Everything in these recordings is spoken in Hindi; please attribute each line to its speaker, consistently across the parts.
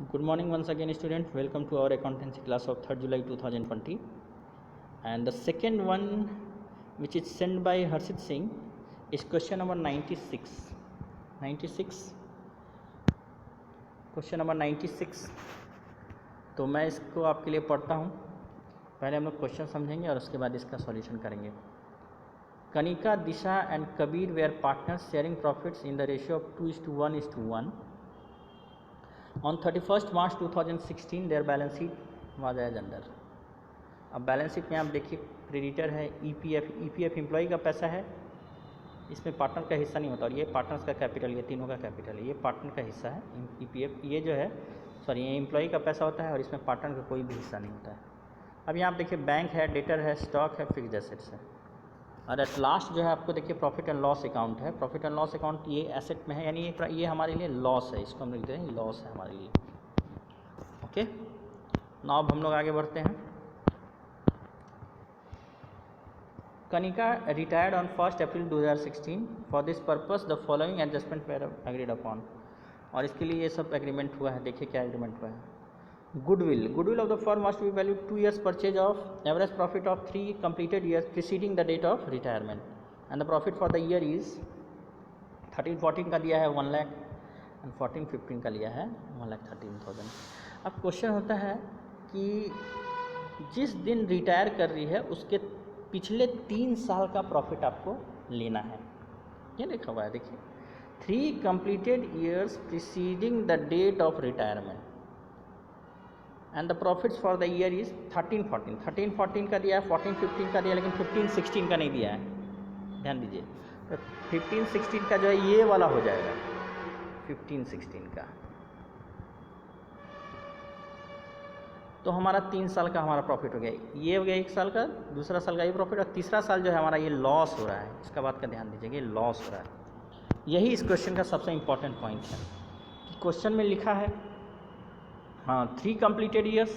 Speaker 1: Good morning once again, student. Welcome to our accountancy class of 3rd July 2020. And the second one, which is sent by Harshit Singh, is question number 96. 96. Question number 96. तो मैं इसको आपके लिए पढ़ता हूँ. पहले हम लोग क्वेश्चन समझेंगे और उसके बाद इसका सॉल्यूशन करेंगे. Kanika, Disha and Kabir were partners sharing profits in the ratio of 2:1:1. On 31st March 2016 their balance sheet was as under. अब बैलेंस शीट में आप देखिए क्रेडिटर है ईपीएफ एम्प्लॉय का पैसा है, इसमें पार्टनर का हिस्सा नहीं होता और ये पार्टनर्स का कैपिटल, ये तीनों का कैपिटल है, ये पार्टनर का हिस्सा है ईपीएफ, ये जो है सॉरी ये एम्प्लॉय का पैसा होता है और इसमें पार्टनर का कोई भी हिस्सा नहीं होता है. अब यहाँ आप देखिए बैंक है, डेटर है, स्टॉक है, फिक्स्ड एसेट्स है और एट लास्ट जो है आपको देखिए प्रॉफिट एंड लॉस अकाउंट है. प्रॉफिट एंड लॉस अकाउंट ये एसेट में है, यानी ये हमारे लिए लॉस है, इसको हम लिखते हैं लॉस है हमारे लिए. ओके, नाउ अब हम लोग आगे बढ़ते हैं. Kanika retired on 1 April 2016. For this purpose the following adjustment were agreed upon. और इसके लिए ये सब एग्रीमेंट हुआ है. देखिए क्या एग्रीमेंट हुआ है. Goodwill of the firm must be valued 2 years purchase of average profit of 3 completed years preceding the date of retirement, and the profit for the year is 13-14 का दिया है 1 लाख and 14-15 का लिया है 1,13,000. अब क्वेश्चन होता है कि जिस दिन रिटायर कर रही है उसके पिछले 3 साल का प्रॉफिट आपको लेना है. ये लिखा हुआ है देखिए, 3 completed years preceding the date of retirement and the profits for the year is 13-14 का दिया है, 14-15 का दिया, लेकिन 15-16 का नहीं दिया है. ध्यान दीजिए, तो 15-16 का जो है ये वाला हो जाएगा 15-16 का. तो हमारा 3 साल का हमारा प्रॉफिट हो गया. ये हो गया 1 साल का, दूसरा साल का ये प्रॉफिट और तीसरा साल जो है हमारा ये लॉस हो रहा है. इसका बात का ध्यान दीजिएगा, ये लॉस हो रहा है. यही इस क्वेश्चन का सबसे इम्पॉर्टेंट पॉइंट है कि क्वेश्चन में लिखा है 3 कंप्लीटेड ईयर्स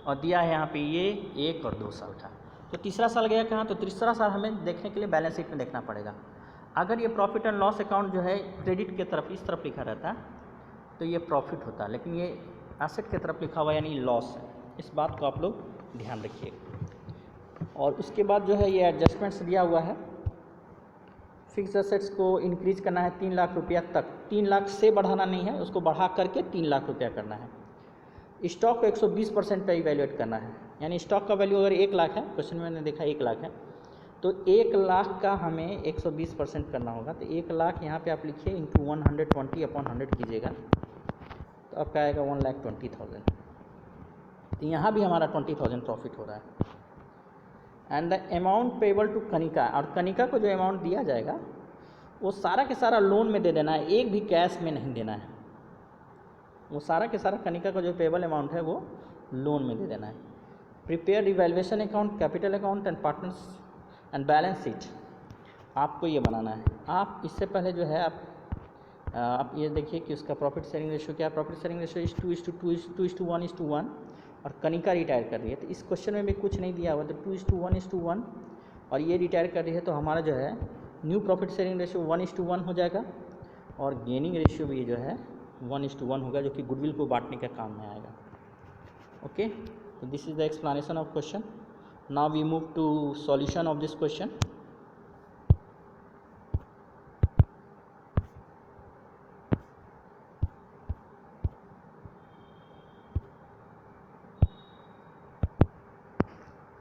Speaker 1: और दिया है यहाँ पे ये 1 और 2 साल का. तो तीसरा साल गया कहाँ, तो तीसरा साल हमें देखने के लिए बैलेंस शीट में देखना पड़ेगा. अगर ये प्रॉफिट एंड लॉस अकाउंट जो है क्रेडिट के तरफ इस तरफ लिखा रहता तो ये प्रॉफिट होता, लेकिन ये एसेट के तरफ लिखा हुआ यानी लॉस है. इस बात को आप लोग ध्यान रखिए. और उसके बाद जो है ये एडजस्टमेंट्स दिया हुआ है. फिक्स एसेट्स को इंक्रीज करना है 3 लाख रुपया तक. 3 लाख से बढ़ाना नहीं है, उसको बढ़ा करके 3 लाख रुपया करना है. स्टॉक को 120% पे इवैल्यूएट करना है, यानी स्टॉक का वैल्यू अगर 1 लाख है, क्वेश्चन में मैंने देखा 1 लाख है, तो 1 लाख का हमें 120% करना होगा. तो 1 लाख यहाँ पे आप लिखिए इंटू 120/100 कीजिएगा तो आपका आएगा 1,20,000. तो यहाँ भी हमारा 20,000 प्रॉफिट हो रहा है. And the amount payable to Kanika, और कनिका को जो अमाउंट दिया जाएगा वो सारा के सारा लोन में दे देना है, एक भी कैश में नहीं देना है. वो सारा के सारा कनिका का जो पेबल अमाउंट है वो लोन में दे देना है. Prepare evaluation account, capital account and partners and balance sheet आपको ये बनाना है. आप इससे पहले जो है आप ये देखिए कि उसका प्रॉफिट शेयरिंग रेशियो क्या है. प्रॉफिट शेयरिंग रेशियो 2:1 और कनिका रिटायर कर रही है. तो इस क्वेश्चन में भी कुछ नहीं दिया हुआ, तो 2:1 और ये रिटायर कर रही है, तो हमारा जो है न्यू प्रॉफिट शेयरिंग रेशियो 1:1 हो जाएगा और गेनिंग रेशियो भी जो है 1:1 होगा, जो कि गुडविल को बांटने का काम में आएगा. ओके, तो this is the explanation of question. Now we move to solution of this question.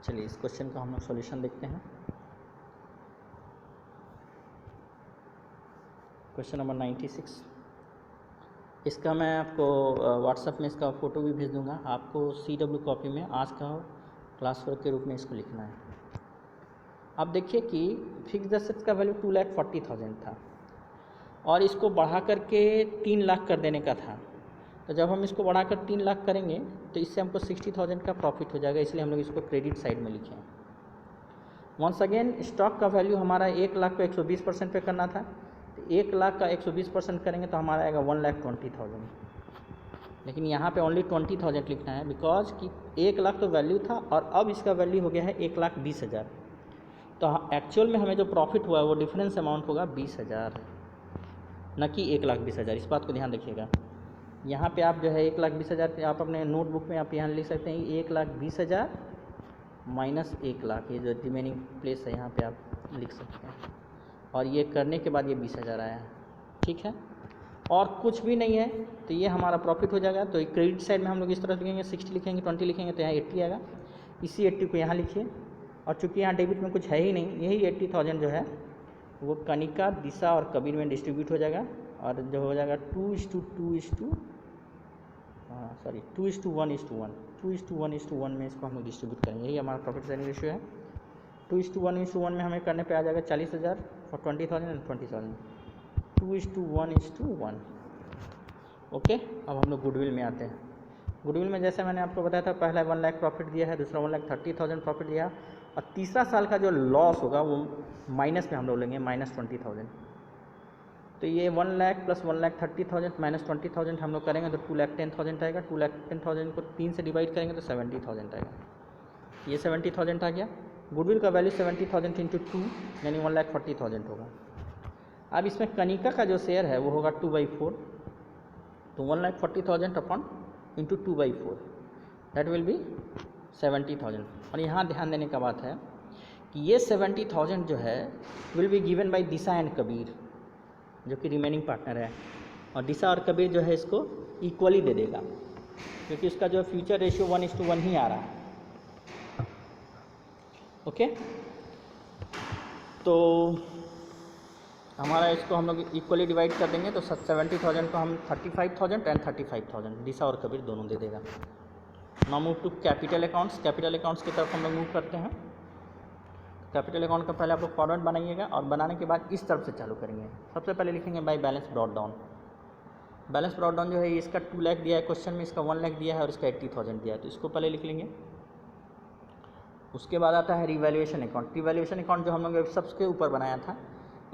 Speaker 1: चलिए इस क्वेश्चन का हम लोग सॉल्यूशन देखते हैं. Question number 96. इसका मैं आपको व्हाट्सएप में इसका फ़ोटो भी भेज दूंगा. आपको CW कॉपी में आज का क्लास वर्क के रूप में इसको लिखना है. अब देखिए कि फिक्स्ड एसेट्स का वैल्यू 2,40,000 था और इसको बढ़ा करके 3 लाख कर देने का था. तो जब हम इसको बढ़ाकर 3 लाख करेंगे तो इससे हमको 60,000 का प्रॉफिट हो जाएगा, इसलिए हम लोग इसको क्रेडिट साइड में लिखें. वंस अगेन स्टॉक का वैल्यू हमारा 1 लाख को 120% पे करना था, तो 1 लाख का 120% करेंगे तो हमारा आएगा 1,20,000. लेकिन यहाँ पे ओनली 20,000 लिखना है, बिकॉज कि 1 लाख तो वैल्यू था और अब इसका वैल्यू हो गया है 1,20,000. तो एक्चुअल में हमें जो प्रॉफिट हुआ है वो डिफरेंस अमाउंट होगा 20,000, न कि 1,20,000. इस बात को ध्यान रखिएगा. यहाँ पे आप जो है 1,20,000 आप अपने नोटबुक में आप यहाँ लिख सकते हैं 1,20,000 माइनस 1,00,000, ये जो रिमेनिंग प्लेस है यहाँ पे आप लिख सकते हैं। और ये करने के बाद ये 20,000 आया है, ठीक है। और कुछ भी नहीं है तो ये हमारा प्रॉफिट हो जाएगा। तो क्रेडिट साइड में हम लोग इस तरह लिखेंगे 60 लिखेंगे, 20 लिखेंगे तो यहाँ 80 आएगा। इसी 80 को यहाँ लिखिए, और चूँकि यहाँ डेबिट में कुछ है ही नहीं, यही 80,000 जो है वो कनिका, दिशा और कबीर में डिस्ट्रीब्यूट हो जाएगा। और जो हो जाएगा 2:1:1 में इसको हम लोग डिस्ट्रीब्यूट करेंगे। यही हमारा प्रॉफिट शेयरिंग रेशियो है। 2:1:1 में हमें करने पे आ जाएगा 40,000 फॉर 20,000 एंड 20,000। 2:1:1। ओके, अब हम लोग गुडविल में आते हैं। गुडविल में जैसे मैंने आपको बताया था, पहला 1 लाख प्रॉफिट दिया है, दूसरा 1,30,000 प्रॉफिट दिया, और तीसरा साल का जो लॉस होगा वो माइनस में हम लोग लेंगे, -20,000। तो ये 1 लाख प्लस 1,30,000 माइनस 20,000 हम लोग करेंगे तो 2,10,000 आएगा। 2,10,000 को 3 से डिवाइड करेंगे तो 70,000 आएगा। ये 70,000 आ गया। गुडविल का वैल्यू 70,000 इंटू 2 यानी 1,40,000 होगा। अब इसमें कनिका का जो शेयर है वो होगा 2/4, तो 1,40,000 upon into 2/4 that will be 70,000। और यहाँ ध्यान देने का बात है कि ये 70,000 जो है will be given by Disha and Kabir, जो कि रिमेनिंग पार्टनर है। और दिशा और कबीर जो है इसको इक्वली दे देगा, क्योंकि उसका जो फ्यूचर रेशियो 1:1 ही आ रहा है। ओके, तो हमारा इसको हम लोग इक्वली डिवाइड कर देंगे तो 70,000 को हम 35,000 एंड 35,000 दिशा और कबीर दोनों दे देगा। Now move to capital accounts. Capital accounts की तरफ हम लोग मूव करते हैं। कैपिटल अकाउंट का पहले आप लोग फॉरवर्ड बनाइएगा, और बनाने के बाद इस तरफ से चालू करेंगे। सबसे पहले लिखेंगे by balance brought down. Balance brought down जो है इसका 2 लाख दिया है क्वेश्चन में, इसका 1 लाख दिया है और इसका 80,000 दिया है, तो इसको पहले लिख लेंगे। उसके बाद आता है रिवैल्यूएशन अकाउंट। रिवैल्यूएशन अकाउंट जो हम लोग सबसे ऊपर बनाया था,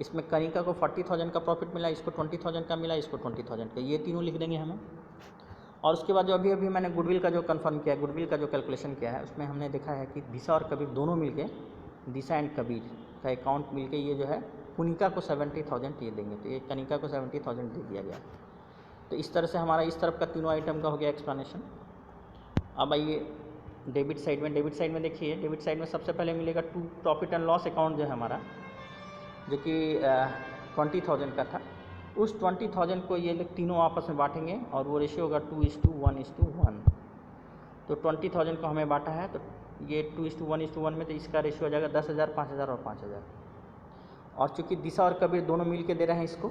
Speaker 1: इसमें कनिका को 40,000 का प्रॉफिट मिला, इसको 20,000 का मिला, इसको 20,000 का, ये तीनों लिख देंगे हमें। और उसके बाद जो अभी मैंने गुडविल का जो कंफर्म किया है, गुडविल का जो कैलकुलेशन किया है, उसमें हमने देखा है कि दिशा और कबीर दोनों मिलके, दिशा एंड कबीर का अकाउंट मिलके ये जो है कनिका को 70,000 ये देंगे, तो ये कनिका को 70,000 दे दिया गया। तो इस तरह से हमारा इस तरफ का तीनों आइटम का हो गया एक्सप्लेनेशन। अब आइए डेबिट साइड में। डेबिट साइड में देखिए, डेबिट साइड में सबसे पहले मिलेगा प्रॉफिट एंड लॉस अकाउंट जो है हमारा, जो कि 20,000 का था। उस 20,000 को ये लोग तीनों आपस में बांटेंगे और वो रेशियो होगा 2:1:1। तो 20,000 को हमें बांटा है, तो ये 2:1:1 में, तो इसका रेशियो हो जाएगा 10,000, 5,000 और 5,000। और चूँकि दिशा और कबीर दोनों मिल के दे रहे हैं इसको,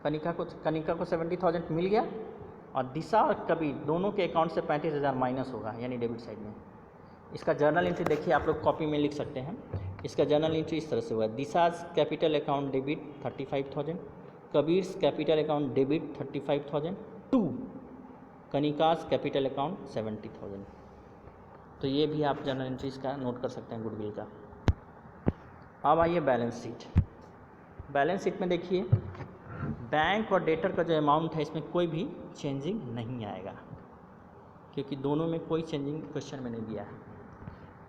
Speaker 1: कनिका को 70,000 मिल गया, और दिशा और कबीर दोनों के अकाउंट से 35,000 माइनस होगा, यानी डेबिट साइड में। इसका जर्नल एंट्री देखिए, आप लोग कॉपी में लिख सकते हैं। इसका जर्नल एंट्री इस तरह से हुआ है। Disha's capital account debit 35,000, Kabir's capital account debit 35,000 to Kanika's capital account 70,000। तो ये भी आप जर्नल एंट्री इसका नोट कर सकते हैं गुडविल का। अब आइए बैलेंस शीट। बैलेंस शीट में देखिए, बैंक और डेटर का जो अमाउंट है इसमें कोई भी चेंजिंग नहीं आएगा, क्योंकि दोनों में कोई चेंजिंग क्वेश्चन में नहीं दिया है।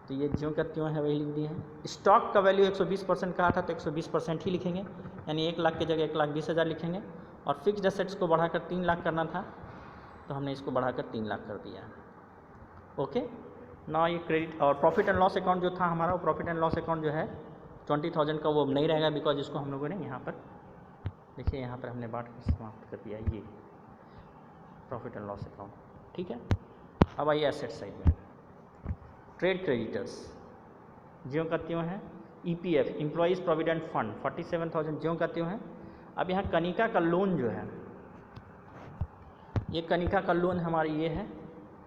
Speaker 1: तो ये ज्यों का त्यों है वही लिख दिए हैं। स्टॉक का वैल्यू 120% कहा था, तो 120% ही लिखेंगे, यानी 1 लाख की जगह 1,20,000 लिखेंगे। और फिक्स्ड एसेट्स को बढ़ाकर 3 लाख करना था, तो हमने इसको बढ़ाकर 3 लाख कर दिया। ओके, ना ये क्रेडिट और प्रॉफिट एंड लॉस अकाउंट जो था हमारा, वो प्रॉफिट एंड लॉस अकाउंट जो है 20,000 का वो नहीं रहेगा, बिकॉज इसको हम लोगों ने यहाँ पर देखिए, यहाँ पर हमने बांट कर समाप्त कर दिया ये प्रॉफिट एंड लॉस अकाउंट। ठीक है, अब आइए एसेट साइड में। ट्रेड क्रेडिटर्स ज्यों का त्यों है। ईपीएफ एम्प्लॉयज़ प्रोविडेंट फंड 47,000 ज्यों का त्यों है। अब यहाँ कनिका का लोन जो है, ये कनिका का लोन हमारी ये है,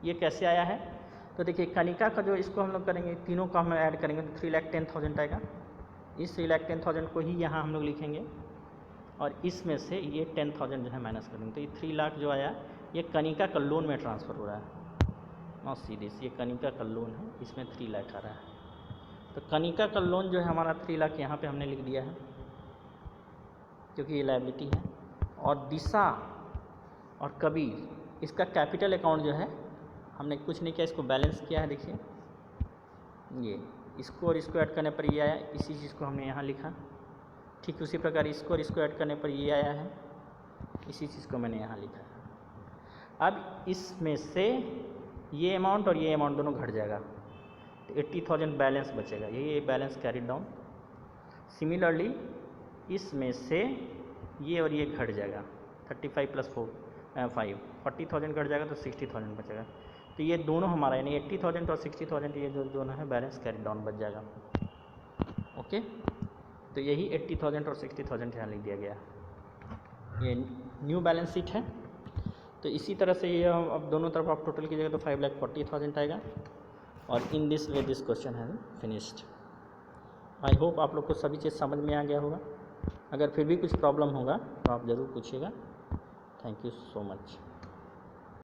Speaker 1: ये कैसे आया है, तो देखिए कनिका का जो इसको हम लोग करेंगे, तीनों का हम ऐड करेंगे तो 3,10,000 आएगा। इस 3,10,000 को ही यहाँ हम लोग लिखेंगे, और इसमें से ये 10,000 जो है माइनस कर देंगे, तो ये 3 लाख जो आया ये कनिका का लोन में ट्रांसफ़र हो रहा है। नॉट सीरियस, ये कनिका का लोन है, इसमें 3 लाख आ रहा है। तो कनिका का लोन जो है हमारा 3 लाख यहाँ पे हमने लिख दिया है, क्योंकि ये लायबिलिटी है। और दिशा और कबीर इसका कैपिटल अकाउंट जो है हमने कुछ नहीं किया, इसको बैलेंस किया है। देखिए ये इसको और इसको ऐड करने पर ये आया, इसी चीज़ को हमने यहाँ लिखा। ठीक उसी प्रकार इसको और इसको ऐड करने पर ये आया है, इसी चीज़ को मैंने यहाँ लिखा है। अब इसमें से ये अमाउंट और ये अमाउंट दोनों घट जाएगा, तो 80,000 बैलेंस बचेगा, यही बैलेंस कैरिड डाउन। सिमिलरली इसमें से ये और ये घट जाएगा, 35 + 4 5 40,000 घट जाएगा, तो 60,000 बचेगा। तो ये दोनों हमारा यानी 80,000 और 60,000 ये जो दोनों है बैलेंस कैरिड डाउन बच जाएगा। ओके, तो यही 80,000 और 60,000 यहाँ लिख दिया गया। ये न्यू बैलेंस शीट है। तो इसी तरह से ये अब दोनों तरफ आप टोटल कीजिएगा तो 5,40,000 आएगा। और in this way this question है फिनिश्ड। आई होप आप लोग को सभी चीज़ समझ में आ गया होगा। अगर फिर भी कुछ प्रॉब्लम होगा तो आप ज़रूर पूछिएगा। Thank you so much.